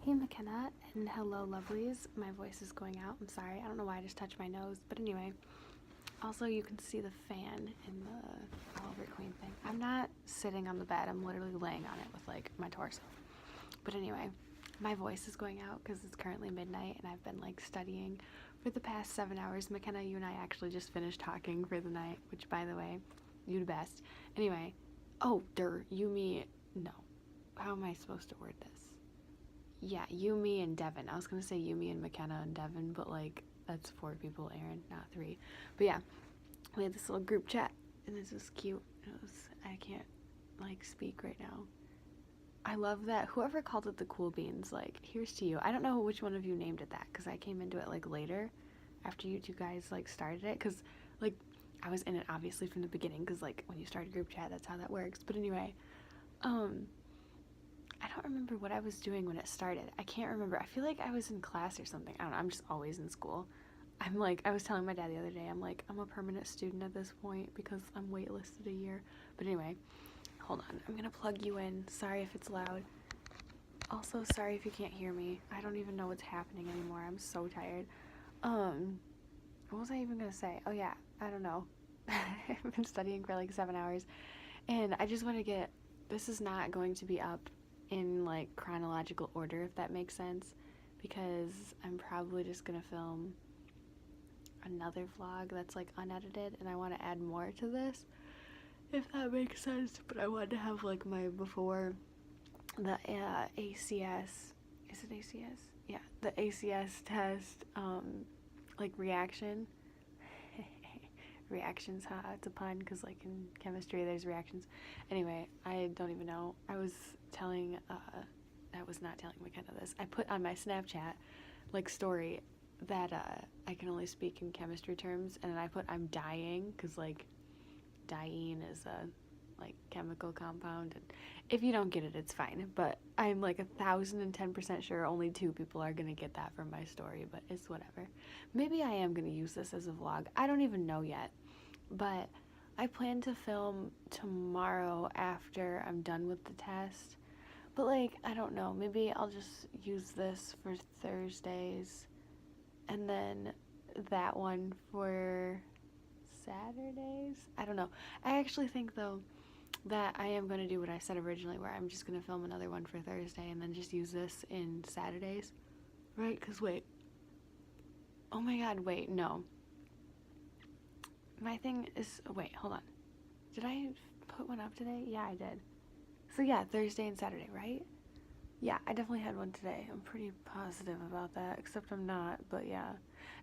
Hey McKenna and hello lovelies. My voice is going out. I'm sorry. I don't know why I just touched my nose. But anyway, also you can see the fan in the Oliver Queen thing. I'm not sitting on the bed. I'm literally laying on it with like my torso. But anyway, my voice is going out because it's currently midnight and I've been like studying for the past 7 hours. McKenna, you and I actually just finished talking for the night, which by the way, you the best. Anyway, you, me, no. How am I supposed to word this? Yeah, you, me, and Devin. I was gonna say you, me, and McKenna and Devin, but like that's 4 people, Aaron, not 3. But yeah, we had this little group chat, and this was cute. I can't like speak right now. I love that whoever called it the cool beans. Like, here's to you. I don't know which one of you named it that because I came into it like later, after you two guys like started it. Because like I was in it obviously from the beginning. Because like when you start a group chat, that's how that works. But anyway, I don't remember what I was doing when it started. I can't remember. I feel like I was in class or something. I don't know. I'm just always in school. I was telling my dad the other day, I'm a permanent student at this point because I'm waitlisted a year. But anyway, hold on. I'm going to plug you in. Sorry if it's loud. Also, sorry if you can't hear me. I don't even know what's happening anymore. I'm so tired. What was I even going to say? Oh, yeah. I don't know. I've been studying for like 7 hours. And I just want to this is not going to be up in like chronological order, if that makes sense, because I'm probably just gonna film another vlog that's like unedited and I want to add more to this, if that makes sense. But I wanted to have like my before the ACS, is it ACS? Yeah, the ACS test like reactions, haha, it's a pun because like in chemistry there's reactions. Anyway, I don't even know. I was not telling McKenna this. I put on my Snapchat like story that I can only speak in chemistry terms, and then I put I'm dying because like diene is a like chemical compound, and if you don't get it, it's fine. But I'm like 1,010% sure only 2 people are gonna get that from my story, but it's whatever. Maybe I am gonna use this as a vlog. I don't even know yet, but I plan to film tomorrow after I'm done with the test. But like, I don't know, maybe I'll just use this for Thursdays and then that one for Saturdays. I don't know. I actually think though that I am going to do what I said originally, where I'm just going to film another one for Thursday and then just use this in Saturdays, right? Because wait, oh my god, wait, no, my thing is, wait, hold on, did I put one up today? Yeah, I did. So yeah, Thursday and Saturday, right? Yeah, I definitely had one today. I'm pretty positive about that, except I'm not, but yeah.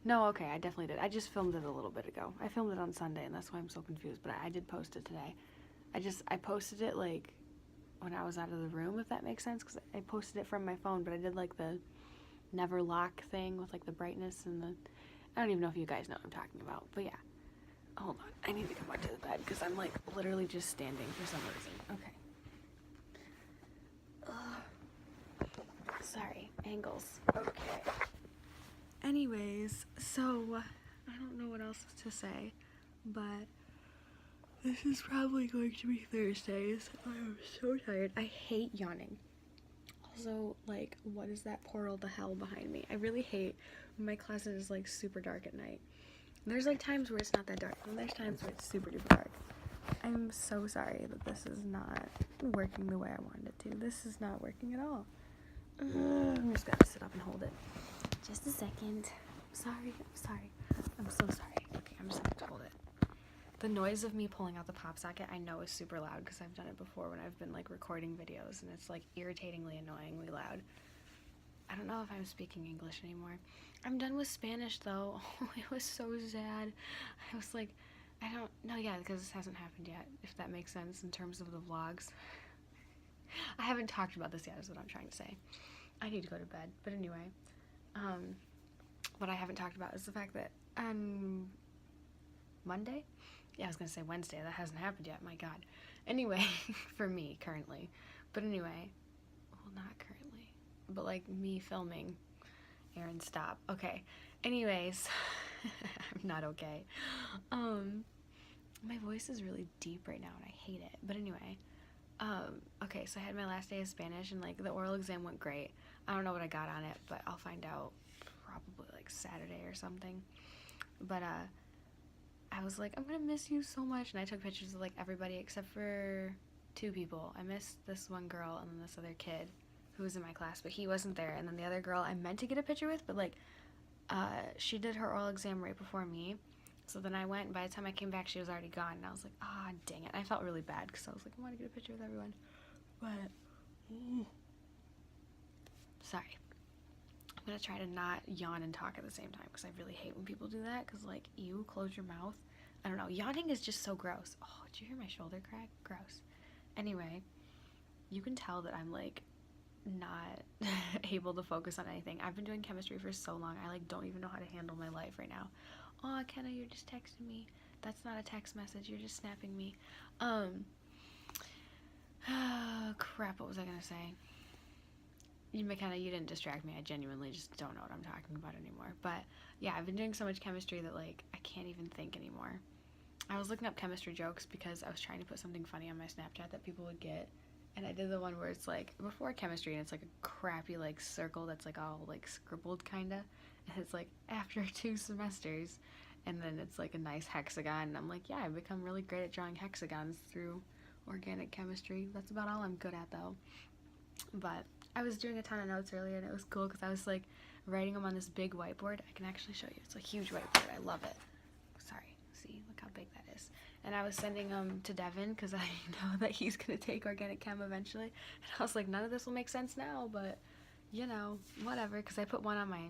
No, okay, I definitely did. I just filmed it a little bit ago. I filmed it on Sunday, and that's why I'm so confused, but I did post it today. I posted it like when I was out of the room, if that makes sense, because I posted it from my phone, but I did like the never lock thing with like the brightness and I don't even know if you guys know what I'm talking about, but yeah. Hold on, I need to come back to the bed because I'm like literally just standing for some reason. Okay. Sorry, angles. Okay. Anyways, so I don't know what else to say, but this is probably going to be Thursdays. I am so tired. I hate yawning. Also, like, what is that portal to hell behind me? I really hate when my closet is like super dark at night. There's like times where it's not that dark, and there's times where it's super duper dark. I'm so sorry that this is not working the way I wanted it to. This is not working at all. I'm just gonna sit up and hold it. Just a second. I'm sorry. I'm so sorry. Okay, I'm just gonna have to hold it. The noise of me pulling out the pop socket I know is super loud because I've done it before when I've been like recording videos, and it's like irritatingly annoyingly loud. I don't know if I'm speaking English anymore. I'm done with Spanish though. It was so sad. I was like, yeah, because this hasn't happened yet, if that makes sense in terms of the vlogs. I haven't talked about this yet is what I'm trying to say. I need to go to bed, but anyway, what I haven't talked about is the fact that on Monday? Yeah, I was gonna say Wednesday, that hasn't happened yet, my god. Anyway, for me, currently. But anyway, well, not currently, but like me filming. Aaron, stop. Okay. Anyways, I'm not okay. My voice is really deep right now and I hate it. But anyway, Okay, so I had my last day of Spanish, and like the oral exam went great. I don't know what I got on it, but I'll find out probably like Saturday or something. But I was like, I'm gonna miss you so much, and I took pictures of like everybody except for two people. I missed this one girl and then this other kid who was in my class, but he wasn't there. And then the other girl I meant to get a picture with, but like she did her oral exam right before me. So then I went, and by the time I came back, she was already gone. And I was like, ah, dang it. I felt really bad because I was like, I want to get a picture with everyone. But, sorry. I'm going to try to not yawn and talk at the same time because I really hate when people do that because, like, you close your mouth. I don't know. Yawning is just so gross. Oh, did you hear my shoulder crack? Gross. Anyway, you can tell that I'm, like, not able to focus on anything. I've been doing chemistry for so long. I, like, don't even know how to handle my life right now. Oh, Kenna, you're just texting me. That's not a text message. You're just snapping me. Crap, what was I gonna say? McKenna, you didn't distract me. I genuinely just don't know what I'm talking about anymore. But yeah, I've been doing so much chemistry that like I can't even think anymore. I was looking up chemistry jokes because I was trying to put something funny on my Snapchat that people would get. And I did the one where it's like before chemistry and it's like a crappy like circle that's like all like scribbled kinda. And it's like after 2 semesters. And then it's like a nice hexagon. And I'm like, yeah, I've become really great at drawing hexagons through organic chemistry. That's about all I'm good at though. But I was doing a ton of notes earlier and it was cool because I was like writing them on this big whiteboard. I can actually show you. It's a huge whiteboard. I love it. Sorry. See, look how big that is. And I was sending them to Devin because I know that he's going to take organic chem eventually. And I was like, none of this will make sense now, but you know, whatever. Because I put one on my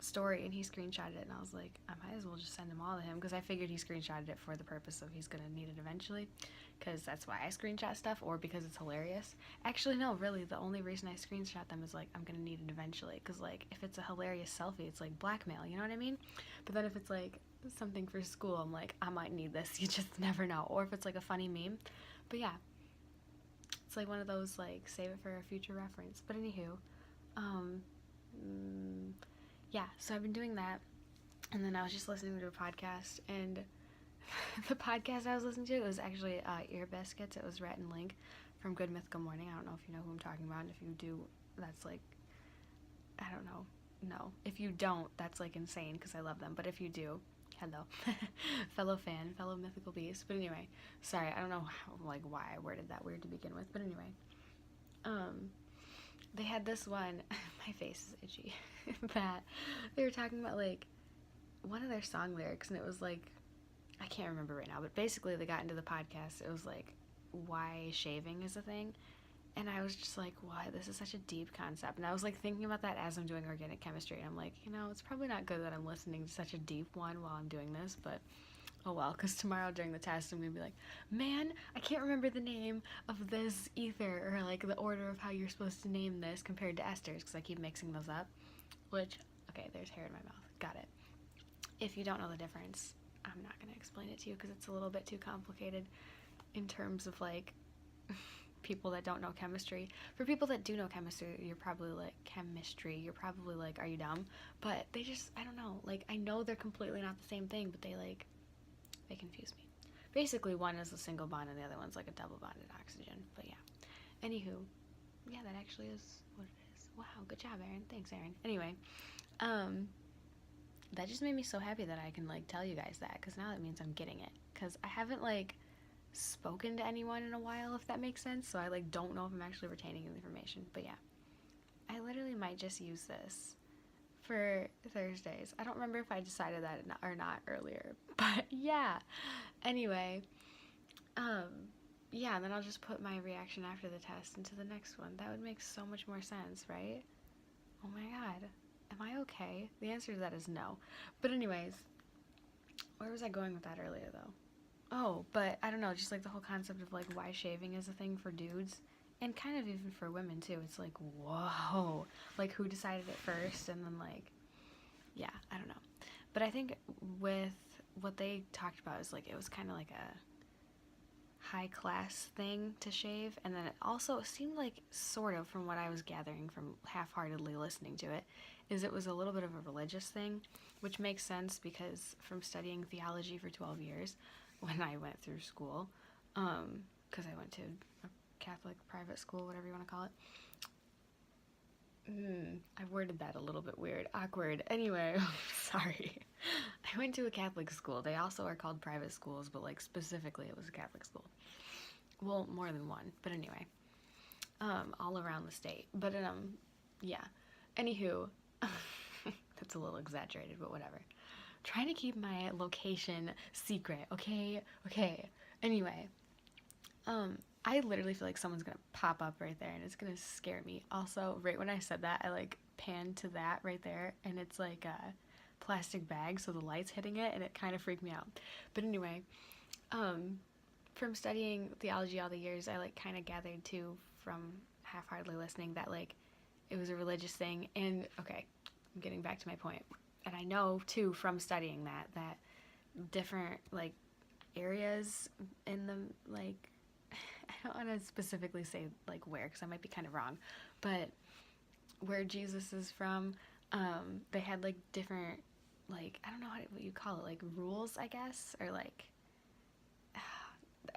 story and he screenshotted it and I was like, I might as well just send them all to him because I figured he screenshotted it for the purpose of he's going to need it eventually. Because that's why I screenshot stuff, or because it's hilarious. Actually, no, really, the only reason I screenshot them is, like, I'm gonna need it eventually. Because, like, if it's a hilarious selfie, it's, like, blackmail, you know what I mean? But then if it's, like, something for school, I'm like, I might need this, you just never know. Or if it's, like, a funny meme. But, yeah. It's, like, one of those, like, save it for a future reference. But, anywho, yeah, so I've been doing that. And then I was just listening to a podcast, and the podcast I was listening to, it was actually Ear Biscuits. It was Rhett and Link from Good Mythical Morning. I don't know if you know who I'm talking about, and if you do, that's like, I don't know. No. If you don't, that's like insane because I love them. But if you do, hello. Fellow fan, fellow mythical beast. But anyway, sorry, I don't know why I worded that weird to begin with. But anyway, they had this one, my face is itchy, that they were talking about like one of their song lyrics, and it was like, I can't remember right now, but basically they got into the podcast. It was like why shaving is a thing. And I was just like, what? This is such a deep concept. And I was like thinking about that as I'm doing organic chemistry. And I'm like, you know, it's probably not good that I'm listening to such a deep one while I'm doing this, but oh well, because tomorrow during the test I'm going to be like, man, I can't remember the name of this ether or like the order of how you're supposed to name this compared to esters because I keep mixing those up. Which, okay, there's hair in my mouth. Got it. If you don't know the difference, I'm not going to explain it to you because it's a little bit too complicated in terms of like people that don't know chemistry. For people that do know chemistry, you're probably like, you're probably like, are you dumb? But they just, I don't know, like I know they're completely not the same thing, but they confuse me. Basically one is a single bond and the other one's like a double bonded oxygen. But yeah, anywho, yeah, that actually is what it is. Wow, good job, Erin. Thanks, Erin. Anyway, that just made me so happy that I can like tell you guys that, because now that means I'm getting it, because I haven't like spoken to anyone in a while, if that makes sense, so I like don't know if I'm actually retaining the information. But yeah, I literally might just use this for Thursdays. I don't remember if I decided that or not earlier, but yeah, anyway, yeah, and then I'll just put my reaction after the test into the next one. That would make so much more sense, right? Oh my god. Am I okay? The answer to that is no. But anyways, where was I going with that earlier though? Oh, but I don't know, just like the whole concept of like why shaving is a thing for dudes and kind of even for women too. It's like, whoa, like who decided it first? And then like, yeah, I don't know. But I think with what they talked about is like, it was kind of like a high class thing to shave, and then it also seemed like, sort of from what I was gathering from half-heartedly listening to it, is it was a little bit of a religious thing, which makes sense because from studying theology for 12 years when I went through school, because I went to a Catholic private school, whatever you want to call it. I worded that a little bit weird. Awkward. Anyway, sorry. I went to a Catholic school. They also are called private schools, but like specifically it was a Catholic school. Well, more than one, but anyway. All around the state. But yeah. Anywho, that's a little exaggerated, but whatever. Trying to keep my location secret, okay? Okay. Anyway, I literally feel like someone's gonna pop up right there and it's gonna scare me. Also, right when I said that, I like panned to that right there and it's like a plastic bag, so the light's hitting it and it kind of freaked me out. But anyway, from studying theology all the years, I like kind of gathered too from half-heartedly listening that like it was a religious thing. And okay, I'm getting back to my point. And I know too from studying that different like areas in the like I don't want to specifically say like where because I might be kind of wrong, but where Jesus is from, they had like different like I don't know what you call it, like rules I guess, or like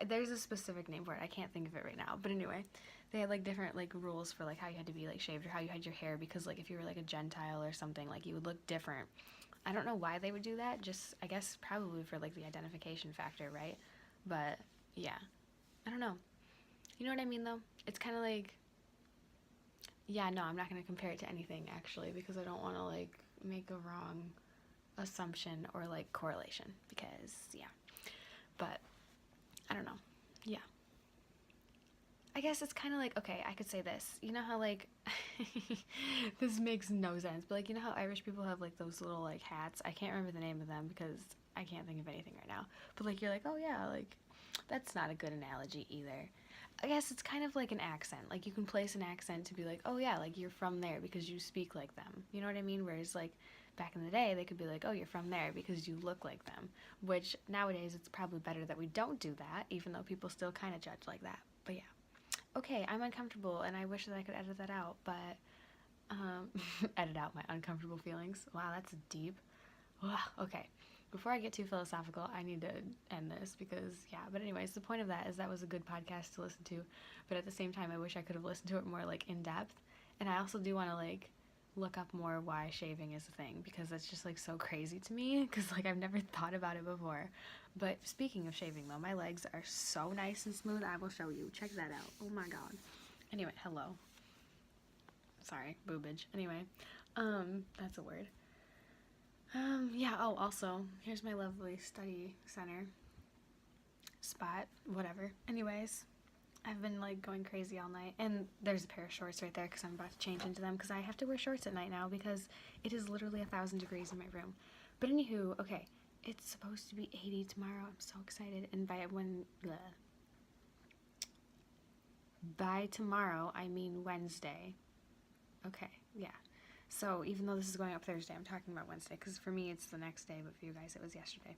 there's a specific name for it. I can't think of it right now, but anyway, they had like different like rules for like how you had to be like shaved or how you had your hair, because like if you were like a Gentile or something, like you would look different. I don't know why they would do that, just I guess probably for like the identification factor, right? But yeah, I don't know. You know what I mean though? It's kind of like, yeah, no, I'm not going to compare it to anything actually, because I don't want to like make a wrong assumption or like correlation, because yeah. But I don't know. Yeah. I guess it's kind of like, okay, I could say this. You know how like this makes no sense, but like you know how Irish people have like those little like hats? I can't remember the name of them because I can't think of anything right now. But like you're like, "Oh yeah, like that's not a good analogy either." I guess it's kind of like an accent. Like you can place an accent to be like, "Oh yeah, like you're from there because you speak like them." You know what I mean? Whereas like back in the day, they could be like, "Oh, you're from there because you look like them." Which nowadays it's probably better that we don't do that, even though people still kind of judge like that. But yeah. Okay, I'm uncomfortable and I wish that I could edit that out, but edit out my uncomfortable feelings. Wow, that's deep. Wow, okay. Before I get too philosophical, I need to end this because, yeah. But anyways, the point of that is that was a good podcast to listen to. But at the same time, I wish I could have listened to it more, like, in depth. And I also do want to, like, look up more why shaving is a thing, because that's just, like, so crazy to me. Because, like, I've never thought about it before. But speaking of shaving, though, my legs are so nice and smooth. I will show you. Check that out. Oh, my God. Anyway, hello. Sorry, boobage. Anyway, that's a word. Yeah, oh, also, here's my lovely study center spot, whatever. Anyways, I've been, like, going crazy all night, and there's a pair of shorts right there, because I'm about to change into them, because I have to wear shorts at night now, because it is literally 1,000 degrees in my room. But anywho, okay, it's supposed to be 80 tomorrow. I'm so excited, and by tomorrow, I mean Wednesday. Okay, yeah. So even though this is going up Thursday, I'm talking about Wednesday, because for me it's the next day, but for you guys it was yesterday.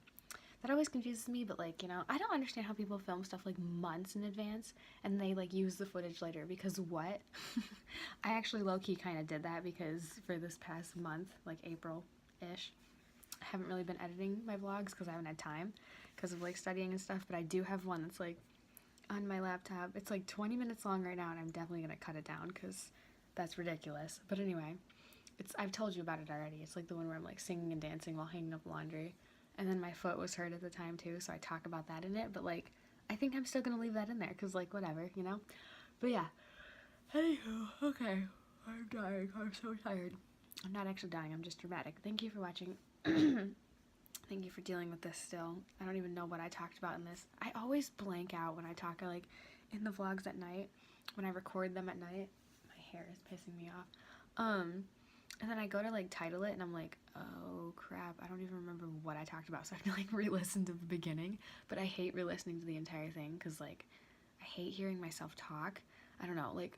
That always confuses me, but like, you know, I don't understand how people film stuff like months in advance and they like use the footage later, because what? I actually low-key kind of did that because for this past month, like April-ish, I haven't really been editing my vlogs because I haven't had time because of like studying and stuff, but I do have one that's like on my laptop. It's like 20 minutes long right now, and I'm definitely going to cut it down because that's ridiculous. But anyway, I've told you about it already. It's like the one where I'm like singing and dancing while hanging up laundry. And then my foot was hurt at the time too, so I talk about that in it. But like, I think I'm still gonna leave that in there, because like, whatever, you know? But yeah. Anywho, okay. I'm dying. I'm so tired. I'm not actually dying, I'm just dramatic. Thank you for watching. Thank you for dealing with this still. I don't even know what I talked about in this. I always blank out when I talk, like, in the vlogs at night. When I record them at night. My hair is pissing me off. And then I go to like title it and I'm like, oh crap, I don't even remember what I talked about, so I have to like re-listen to the beginning. But I hate re-listening to the entire thing because like I hate hearing myself talk. I don't know, like,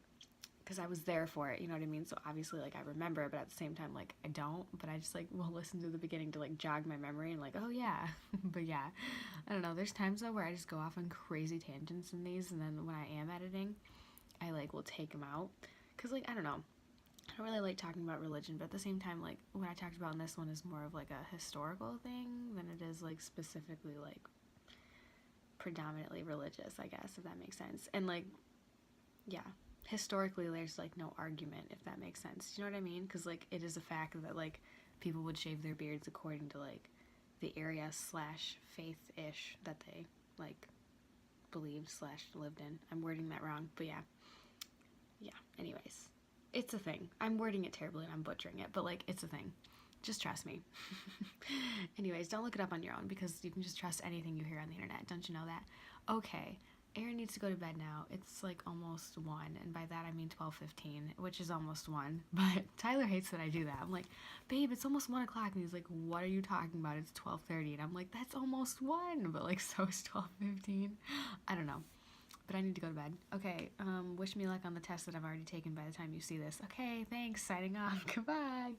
because I was there for it, you know what I mean? So obviously like I remember, but at the same time like I don't, but I just like will listen to the beginning to like jog my memory and like, oh yeah. But yeah, I don't know, there's times though where I just go off on crazy tangents in these, and then when I am editing I like will take them out because like I don't know, I don't really like talking about religion, but at the same time, like, what I talked about in this one is more of, like, a historical thing than it is, like, specifically, like, predominantly religious, I guess, if that makes sense. And like, yeah, historically there's like no argument, if that makes sense. You know what I mean? Because like it is a fact that like people would shave their beards according to like the area slash faith-ish that they like believed slash lived in. I'm wording that wrong, but yeah. Anyways, it's a thing. I'm wording it terribly and I'm butchering it, but like it's a thing. Just trust me. Anyways, don't look it up on your own because you can just trust anything you hear on the internet. Don't you know that? Okay, Aaron needs to go to bed now. It's like almost 1, and by that I mean 12:15, which is almost 1. But Tyler hates that I do that. I'm like, babe, it's almost 1 o'clock, and he's like, what are you talking about? It's 12:30, and I'm like, that's almost 1, but like so is 12:15. I don't know. But I need to go to bed. Okay, wish me luck on the test that I've already taken by the time you see this. Okay, thanks. Signing off. Goodbye.